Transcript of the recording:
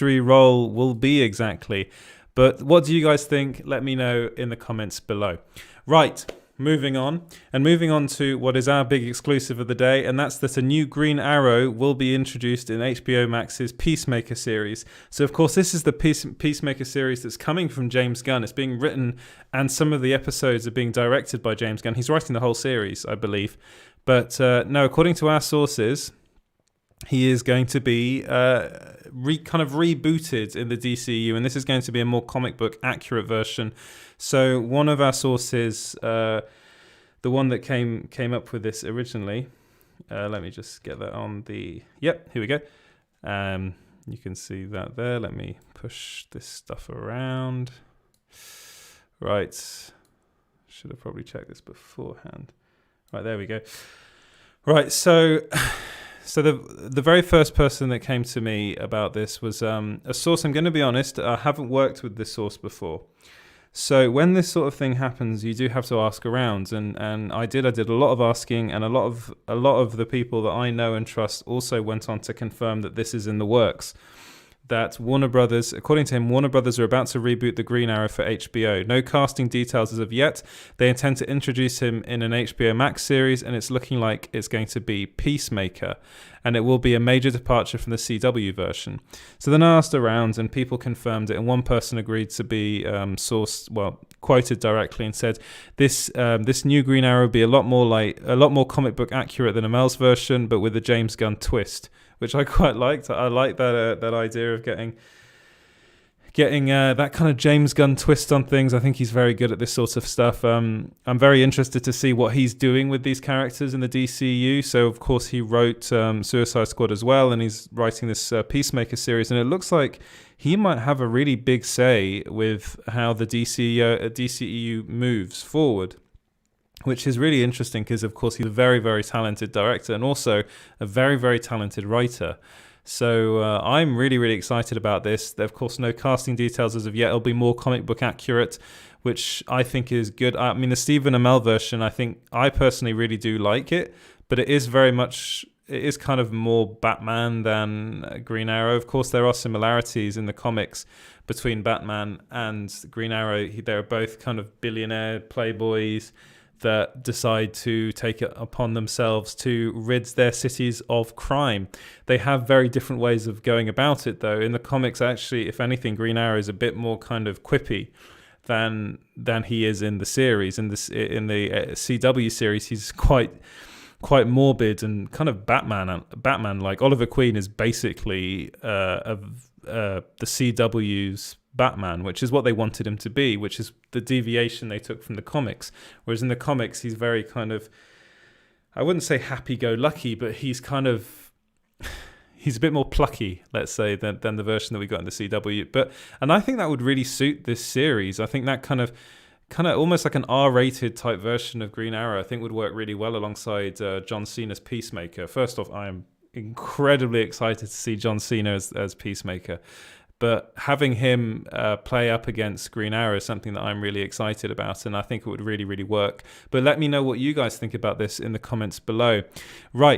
role will be exactly. But what do you guys think? Let me know in the comments below. Right, moving on to what is our big exclusive of the day, and that's that a new Green Arrow will be introduced in HBO Max's Peacemaker series. So, of course, this is the Peacemaker series that's coming from James Gunn. It's being written, and some of the episodes are being directed by James Gunn. He's writing the whole series, I believe. But no, according to our sources, he is going to be kind of rebooted in the DCU, and this is going to be a more comic book accurate version. So one of our sources, the one that came up with this originally, let me just get that on the, yep, here we go. You can see that there. Let me push this stuff around. Right, should have probably checked this beforehand. Right, there we go. Right, so the very first person that came to me about this was a source. I'm going to be honest, I haven't worked with this source before. So when this sort of thing happens, you do have to ask around, and I did a lot of asking, and a lot of the people that I know and trust also went on to confirm that this is in the works. That Warner Brothers, according to him, Warner Brothers are about to reboot the Green Arrow for HBO. No casting details as of yet. They intend to introduce him in an HBO Max series, and it's looking like it's going to be Peacemaker, and it will be a major departure from the CW version. So then I asked around, and people confirmed it, and one person agreed to be quoted directly and said, this new Green Arrow will be a lot more comic book accurate than Amell's version, but with a James Gunn twist, which I quite liked. I like that idea of getting that kind of James Gunn twist on things. I think he's very good at this sort of stuff. I'm very interested to see what he's doing with these characters in the DCU. So, of course, he wrote Suicide Squad as well, and he's writing this Peacemaker series. And it looks like he might have a really big say with how the DCEU moves forward, which is really interesting because, of course, he's a very, very talented director and also a very, very talented writer. So I'm really, really excited about this. There, of course, no casting details as of yet. It'll be more comic book accurate, which I think is good. I mean, the Stephen Amell version, I personally really do like it, but it is kind of more Batman than Green Arrow. Of course, there are similarities in the comics between Batman and Green Arrow. They're both kind of billionaire playboys that decide to take it upon themselves to rid their cities of crime. They have very different ways of going about it, though. In the comics, actually, if anything, Green Arrow is a bit more kind of quippy than he is in the series. In the CW series, he's quite morbid and kind of Batman. Like Oliver Queen is basically the CW's Batman, which is what they wanted him to be, which is the deviation they took from the comics. Whereas in the comics, he's very kind of, I wouldn't say happy-go-lucky, but he's a bit more plucky, let's say, than the version that we got in the CW. And I think that would really suit this series. I think that kind of almost like an R-rated type version of Green Arrow, I think would work really well alongside John Cena's Peacemaker. First off, I am incredibly excited to see John Cena as Peacemaker. But having him play up against Green Arrow is something that I'm really excited about, and I think it would really, really work. But let me know what you guys think about this in the comments below. Right.